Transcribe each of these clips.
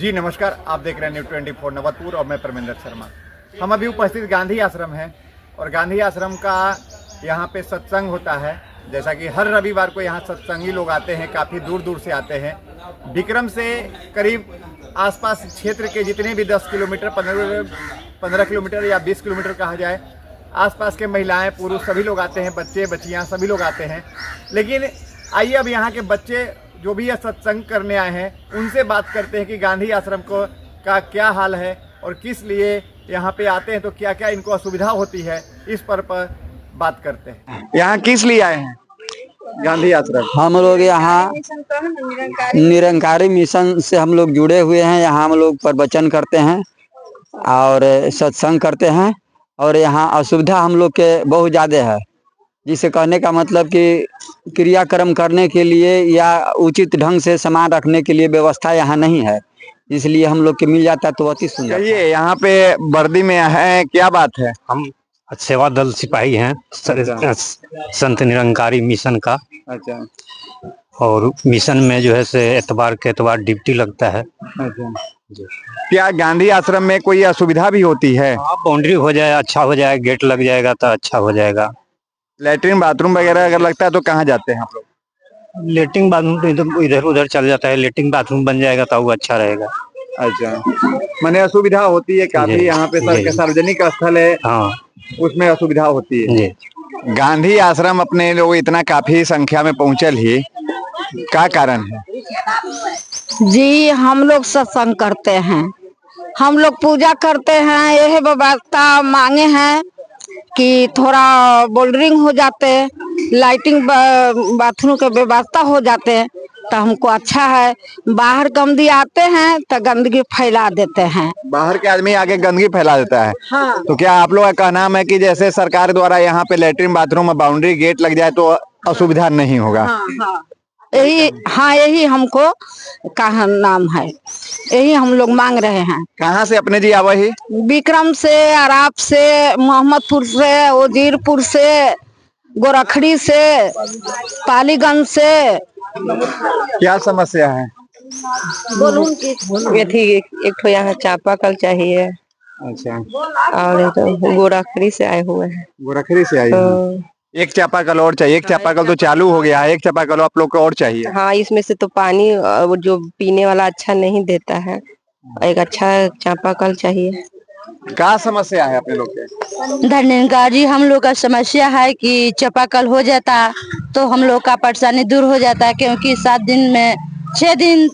जी नमस्कार, आप देख रहे हैं न्यूज़ 24 नवतपुर और मैं परमेंद्र शर्मा। हम अभी उपस्थित गांधी आश्रम हैं और गांधी आश्रम का यहाँ पे सत्संग होता है। जैसा कि हर रविवार को यहाँ सत्संगी लोग आते हैं, काफ़ी दूर दूर से आते हैं। विक्रम से करीब आसपास क्षेत्र के जितने भी 10 किलोमीटर 15 किलोमीटर या 20 किलोमीटर कहा जाए, आसपास के महिलाएं पुरुष सभी लोग आते हैं, बच्चे बच्चियाँ सभी लोग आते हैं। लेकिन आइए अब यहाँ के बच्चे जो भी यह सत्संग करने आए हैं उनसे बात करते हैं कि गांधी आश्रम को का क्या हाल है और किस लिए यहाँ पे आते हैं, तो क्या क्या इनको असुविधा होती है, इस पर बात करते हैं। यहाँ किस लिए आए हैं गांधी आश्रम? हम लोग यहाँ निरंकारी मिशन से हम लोग जुड़े हुए हैं। यहाँ हम लोग प्रवचन करते हैं और सत्संग करते हैं और यहाँ असुविधा हम लोग के बहुत ज़्यादा है, जिसे कहने का मतलब कि क्रियाक्रम करने के लिए या उचित ढंग से सामान रखने के लिए व्यवस्था यहाँ नहीं है, इसलिए हम लोग के मिल जाता तो अति सुंदर। ये यहाँ पे वर्दी में है, क्या बात है? हम सेवा दल सिपाही हैं संत निरंकारी मिशन का। अच्छा। और मिशन में जो है से एतवार के एतवार ड्यूटी लगता है। अच्छा। क्या गांधी आश्रम में कोई असुविधा भी होती है? बाउंड्री हो जाए अच्छा हो जाए, गेट लग जाएगा तो अच्छा हो जाएगा। लेटरिन बाथरूम वगैरह अगर लगता है तो कहाँ जाते हैं आप लोग? लेटरिन बाथरूम तो इधर उधर चल जाता है, लेटरिन बाथरूम बन जाएगा तो वो अच्छा रहेगा। अच्छा, माने असुविधा होती है काफी। यहाँ पे सार्वजनिक स्थल है, हाँ, उसमें असुविधा होती है। गांधी आश्रम अपने लोग इतना काफी संख्या में पहुंचल ही, क्या कारण है? जी हम लोग सत्संग करते हैं, हम लोग पूजा करते हैं। यह व्यवस्था मांगे हैं कि थोड़ा बोल्डरिंग हो जाते, लाइटिंग बाथरूम के व्यवस्था हो जाते तो हमको अच्छा है। बाहर गंदगी आते हैं तो गंदगी फैला देते हैं, बाहर के आदमी आगे गंदगी फैला देता है। हाँ। तो क्या आप लोग का कहना है कि जैसे सरकार द्वारा यहाँ पे लेटरिन बाथरूम में बाउंड्री गेट लग जाए तो असुविधा नहीं होगा? यही हमको कहा नाम है, यही हम लोग मांग रहे हैं। कहाँ से अपने जी आवा ही? विक्रम से, अराब से, मोहम्मदपुर से, वजीरपुर से, गोरखड़ी से, पालीगंज से। क्या समस्या है? एक तो यहाँ चापाकल चाहिए। अच्छा। और तो गोरखड़ी से आए हुए हैं। गोरखड़ी से आए हैं। एक चापाकल और चाहिए। एक चापाकल तो चालू हो गया है, एक चापाकल आप लोग को और चाहिए। हाँ, इसमें से तो पानी वो जो पीने वाला अच्छा नहीं देता है, एक अच्छा चापाकल चाहिए। क्या समस्या है अपने लोग के? धन्यवाद जी, हम लोग का समस्या है कि चापाकल हो जाता तो हम लोग का परेशानी दूर हो जाता है, क्योंकि 7 दिन में 6 दिन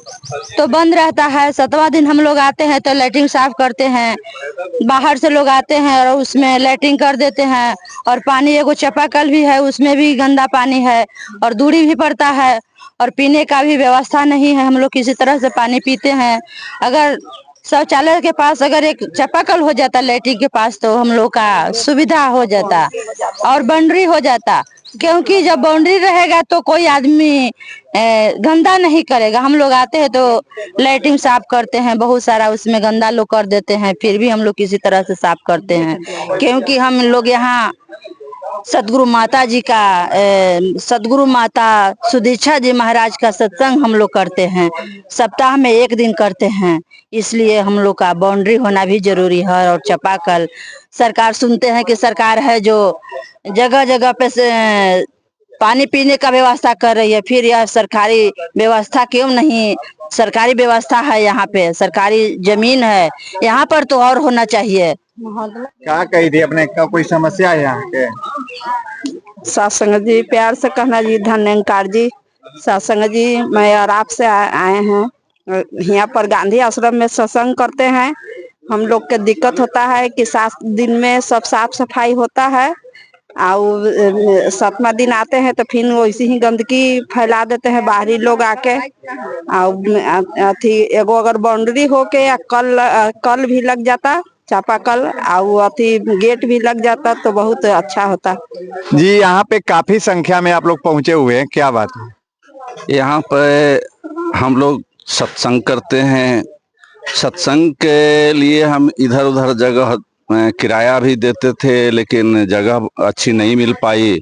तो बंद रहता है। 7वां दिन हम लोग आते हैं तो लैट्रिन साफ करते हैं। बाहर से लोग आते हैं और उसमें लैट्रिन कर देते हैं, और पानी एगो चापाकल भी है, उसमें भी गंदा पानी है और दूरी भी पड़ता है, और पीने का भी व्यवस्था नहीं है। हम लोग किसी तरह से पानी पीते हैं। अगर शौचालय के पास अगर एक चापाकल हो जाता लैट्रिन के पास तो हम लोग का सुविधा हो जाता और बाउंड्री हो जाता, क्योंकि जब बाउंड्री रहेगा तो कोई आदमी गंदा नहीं करेगा। हम लोग आते हैं तो लैट्रिन साफ करते हैं, बहुत सारा उसमें गंदा लोग कर देते हैं, फिर भी हम लोग किसी तरह से साफ करते हैं, क्योंकि हम लोग यहाँ सदगुरु माता जी का सदगुरु माता सुदीक्षा जी महाराज का सत्संग हम लोग करते हैं, सप्ताह में 1 दिन करते हैं, इसलिए हम लोग का बाउंड्री होना भी जरूरी है। और चापाकल सरकार सुनते हैं कि सरकार है जो जगह जगह पे से पानी पीने का व्यवस्था कर रही है, फिर यह सरकारी व्यवस्था क्यों नहीं? सरकारी व्यवस्था है, यहाँ पे सरकारी जमीन है, यहाँ पर तो और होना चाहिए। क्या कही थी अपने का कोई समस्या है यहाँ के? सत्संग जी, प्यार से कहना जी, धन्यकार जी। सत्संग जी, मैं अराब से आए हैं, यहाँ पर गांधी आश्रम में सत्संग करते हैं। हम लोग के दिक्कत होता है कि 7 दिन में सब साफ सफाई होता है, और 7वां दिन आते हैं तो फिर वैसे ही गंदगी फैला देते हैं बाहरी लोग आके। अथी एगो अगर बाउंड्री हो के या कल भी लग जाता, चापाकल और अथी गेट भी लग जाता तो बहुत अच्छा होता जी। यहाँ पे काफी संख्या में आप लोग पहुँचे हुए हैं, क्या बात है? यहाँ पे हम लोग सत्संग करते हैं। सत्संग के लिए हम इधर उधर जगह किराया भी देते थे, लेकिन जगह अच्छी नहीं मिल पाई,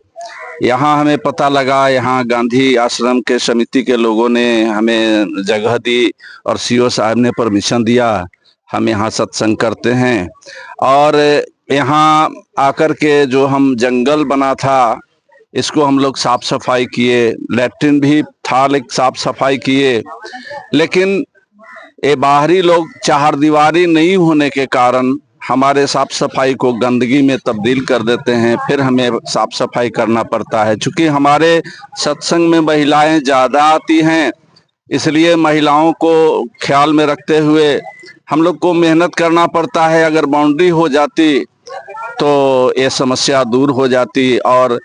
यहाँ हमें पता लगा, यहाँ गांधी आश्रम के समिति के लोगों ने हमें जगह दी और सीओ साहब ने परमिशन दिया। हम यहाँ सत्संग करते हैं और यहाँ आकर के जो हम जंगल बना था इसको हम लोग साफ सफाई किए, लैट्रिन भी था लेकिन साफ सफाई किए, लेकिन ये बाहरी लोग चारदीवारी नहीं होने के कारण हमारे साफ सफाई को गंदगी में तब्दील कर देते हैं। फिर हमें साफ सफाई करना पड़ता है। चूंकि हमारे सत्संग में महिलाएं ज़्यादा आती हैं, इसलिए महिलाओं को ख्याल में रखते हुए हम लोग को मेहनत करना पड़ता है। अगर बाउंड्री हो जाती तो ये समस्या दूर हो जाती। और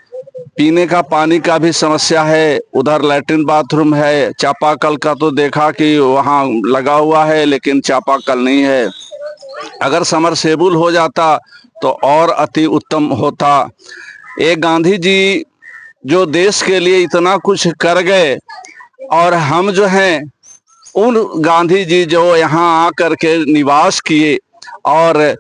पीने का पानी का भी समस्या है। उधर लैट्रिन बाथरूम है, चापाकल का तो देखा कि वहाँ लगा हुआ है लेकिन चापाकल नहीं है। अगर समरसेबुल हो जाता तो और अति उत्तम होता। ये गांधी जी जो देश के लिए इतना कुछ कर गए और हम जो हैं उन गांधी जी जो यहाँ आकर के निवास किए और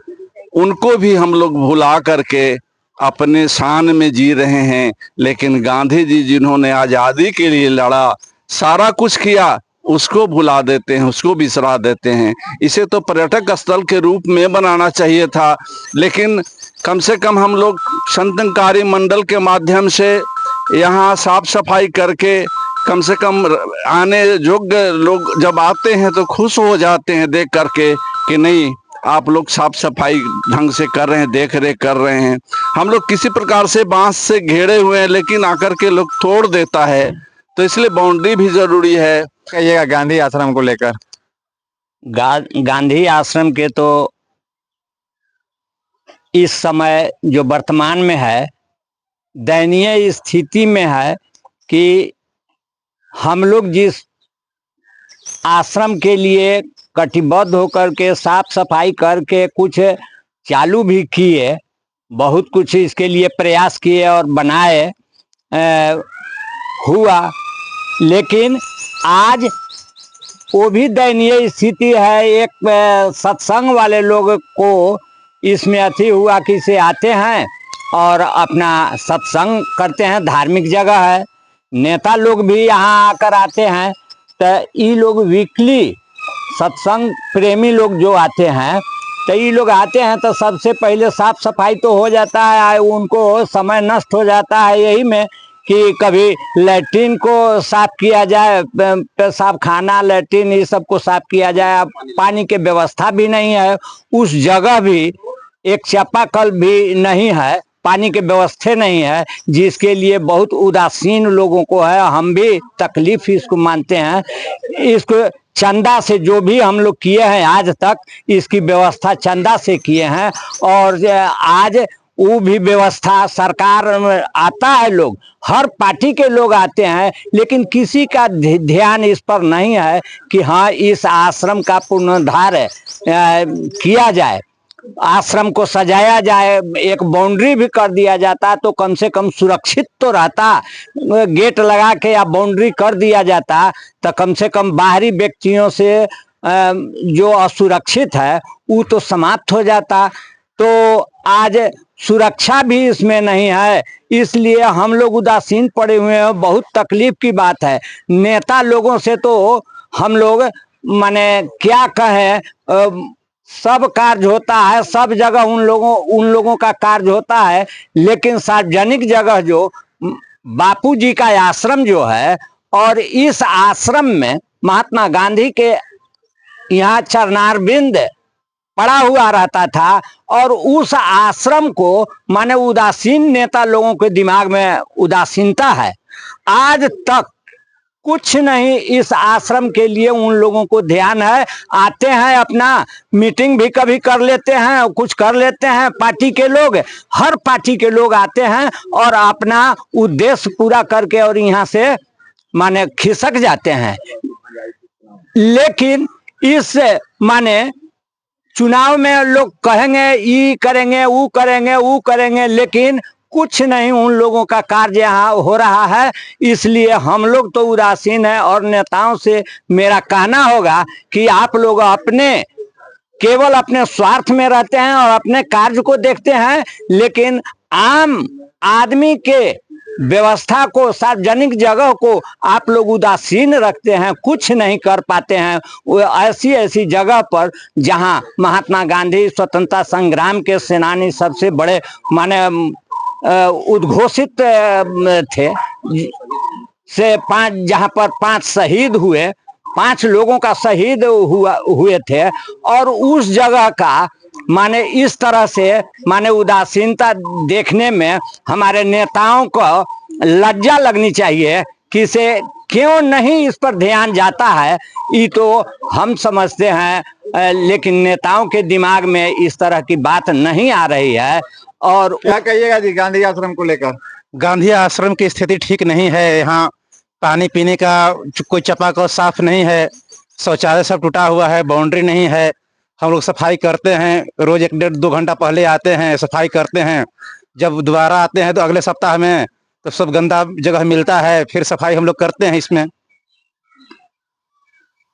उनको भी हम लोग भुला करके अपने शान में जी रहे हैं। लेकिन गांधी जी जिन्होंने आज़ादी के लिए लड़ा, सारा कुछ किया, उसको भुला देते हैं, उसको बिसरा देते हैं। इसे तो पर्यटक स्थल के रूप में बनाना चाहिए था, लेकिन कम से कम हम लोग संतकारी मंडल के माध्यम से यहाँ साफ सफाई करके कम से कम आने योग्य लोग जब आते हैं तो खुश हो जाते हैं देख करके कि नहीं आप लोग साफ सफाई ढंग से कर रहे हैं, देख रेख कर रहे हैं। हम लोग किसी प्रकार से बांस से घेरे हुए हैं लेकिन आकर के लोग तोड़ देता है, तो इसलिए बाउंड्री भी जरूरी है। कहिएगा गांधी आश्रम को लेकर। गांधी आश्रम के तो इस समय जो वर्तमान में है दयनीय स्थिति में है कि हम लोग जिस आश्रम के लिए कटिबद्ध होकर के साफ सफाई करके कुछ चालू भी किए, बहुत कुछ इसके लिए प्रयास किए और बनाए हुआ, लेकिन आज वो भी दयनीय स्थिति है। एक सत्संग वाले लोग को इसमें अति हुआ कि से आते हैं और अपना सत्संग करते हैं, धार्मिक जगह है, नेता लोग भी यहाँ आकर आते हैं। तो ये लोग वीकली सत्संग प्रेमी लोग जो आते हैं तो ये लोग आते हैं तो सबसे पहले साफ सफाई तो हो जाता है, उनको समय नष्ट हो जाता है यही में कि कभी लैट्रिन को साफ किया जाए, पेशाब खाना लैट्रिन ये सब को साफ किया जाए। अब पानी की व्यवस्था भी नहीं है, उस जगह भी एक चापाकल भी नहीं है, पानी की व्यवस्था नहीं है, जिसके लिए बहुत उदासीन लोगों को है। हम भी तकलीफ इसको मानते हैं। इसको चंदा से जो भी हम लोग किए हैं आज तक, इसकी व्यवस्था चंदा से किए हैं और आज वो भी व्यवस्था सरकार आता है, लोग हर पार्टी के लोग आते हैं, लेकिन किसी का ध्यान इस पर नहीं है कि हाँ इस आश्रम का पुनरुद्धार किया जाए, आश्रम को सजाया जाए, एक बाउंड्री भी कर दिया जाता तो कम से कम सुरक्षित तो रहता। गेट लगा के या बाउंड्री कर दिया जाता तो कम से कम बाहरी व्यक्तियों से जो असुरक्षित है वो तो समाप्त हो जाता। तो आज सुरक्षा भी इसमें नहीं है, इसलिए हम लोग उदासीन पड़े हुए हैं। बहुत तकलीफ की बात है। नेता लोगों से तो हम लोग माने क्या कहें, सब कार्य होता है, सब जगह उन लोगों का कार्य होता है, लेकिन सार्वजनिक जगह जो बापूजी का आश्रम जो है, और इस आश्रम में महात्मा गांधी के यहाँ चरणारविंद पड़ा हुआ रहता था और उस आश्रम को माने उदासीन नेता लोगों के दिमाग में उदासीनता है। आज तक कुछ नहीं इस आश्रम के लिए उन लोगों को ध्यान है। आते हैं, अपना मीटिंग भी कभी कर लेते हैं, कुछ कर लेते हैं। पार्टी के लोग, हर पार्टी के लोग आते हैं और अपना उद्देश्य पूरा करके और यहाँ से माने खिसक जाते हैं। लेकिन इस माने चुनाव में लोग कहेंगे ये करेंगे वो करेंगे वो करेंगे, लेकिन कुछ नहीं उन लोगों का कार्य यहाँ हो रहा है। इसलिए हम लोग तो उदासीन हैं और नेताओं से मेरा कहना होगा कि आप लोग केवल अपने स्वार्थ में रहते हैं और अपने कार्य को देखते हैं, लेकिन आम आदमी के व्यवस्था को, सार्वजनिक जगह को आप लोग उदासीन रखते हैं, कुछ नहीं कर पाते हैं। वो ऐसी ऐसी जगह पर जहां महात्मा गांधी स्वतंत्रता संग्राम के सेनानी सबसे बड़े माने उद्घोषित थे, से 5 जहां पर 5 शहीद हुए, 5 लोगों का शहीद हुए थे, और उस जगह का माने इस तरह से माने उदासीनता देखने में हमारे नेताओं को लज्जा लगनी चाहिए कि इसे क्यों नहीं इस पर ध्यान जाता है, ये तो हम समझते हैं, लेकिन नेताओं के दिमाग में इस तरह की बात नहीं आ रही है। और क्या कहिएगा जी गांधी आश्रम को लेकर? गांधी आश्रम की स्थिति ठीक नहीं है। यहाँ पानी पीने का कोई चापाकल साफ नहीं है, शौचालय सब टूटा हुआ है, बाउंड्री नहीं है। हम लोग सफाई करते हैं, रोज 1-1.5-2 घंटा पहले आते हैं, सफाई करते हैं। जब दोबारा आते हैं तो अगले सप्ताह में तो सब गंदा जगह मिलता है, फिर सफाई हम लोग करते हैं। इसमें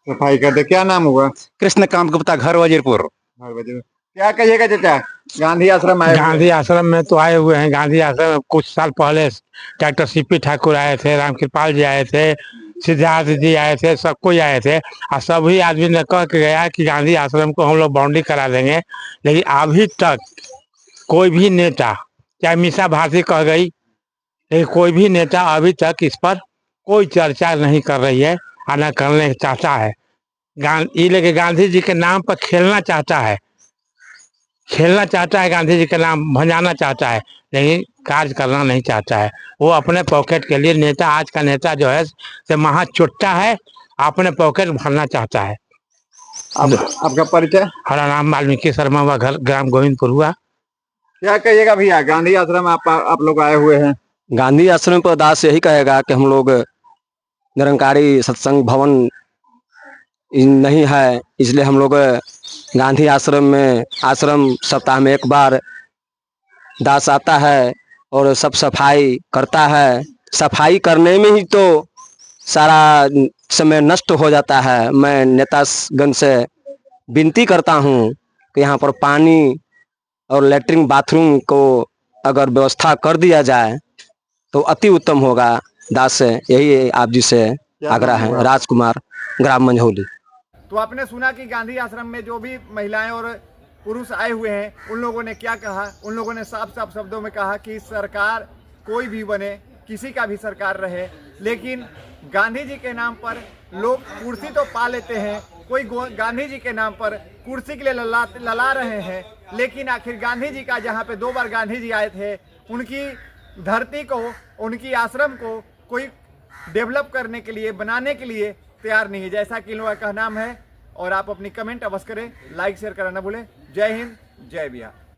सफाई करते, क्या नाम हुआ? कृष्णकांत गुप्ता, घर वजीरपुर। क्या कहिएगा चाचा, गांधी आश्रम आए? गांधी आश्रम में तो आए हुए हैं। गांधी आश्रम में कुछ साल पहले डॉक्टर सीपी ठाकुर आए थे, रामकृपाल जी आए थे, सिद्धार्थ जी आए थे, सब कोई आए थे, और सभी आदमी ने कह के गया कि गांधी आश्रम को हम लोग बाउंड्री करा देंगे। लेकिन अभी तक कोई भी नेता, चाहे मीसा भारती कह गई, लेकिन कोई भी नेता अभी तक इस पर कोई चर्चा नहीं कर रही है और न करने चाहता है। लेकिन गांधी जी के नाम पर खेलना चाहता है, गांधी जी के नाम भंजाना चाहता है, लेकिन कार्य करना नहीं चाहता है। वो अपने पॉकेट के लिए नेता, आज का नेता जो है से महा चुट्टा है, अपने पॉकेट भरना चाहता है। अब आपका परिचय? हमारा नाम वाल्मीकि शर्मा हुआ, घर ग्राम गोविंदपुर हुआ। क्या कहिएगा भैया, गांधी आश्रम आप लोग आए हुए हैं? गांधी आश्रम पर दास यही कहेगा कि हम लोग निरंकारी सत्संग भवन नहीं है, इसलिए हम लोग गांधी आश्रम में, आश्रम सप्ताह में 1 बार दास आता है और सब सफाई करता है। सफाई करने में ही तो सारा समय नष्ट हो जाता है। मैं नेतागण से विनती करता हूं कि यहाँ पर पानी और लेटरिन बाथरूम को अगर व्यवस्था कर दिया जाए तो अति उत्तम होगा। दास से यही आप जी से आग्रह है। राजकुमार, ग्राम मंझौली। तो आपने सुना कि गांधी आश्रम में जो भी महिलाएं और पुरुष आए हुए हैं, उन लोगों ने क्या कहा। उन लोगों ने साफ साफ शब्दों में कहा कि सरकार कोई भी बने, किसी का भी सरकार रहे, लेकिन गांधी जी के नाम पर लोग कुर्सी तो पा लेते हैं, कोई गांधी जी के नाम पर कुर्सी के लिए लला रहे हैं, लेकिन आखिर गांधी जी का, जहाँ पे 2 बार गांधी जी आए थे, उनकी धरती को, उनकी आश्रम को कोई डेवलप करने के लिए, बनाने के लिए तैयार नहीं है, जैसा कि इन लोगों का नाम है। और आप अपनी कमेंट अवश्य करें, लाइक शेयर करना ना भूलें। जय हिंद, जय बिहार।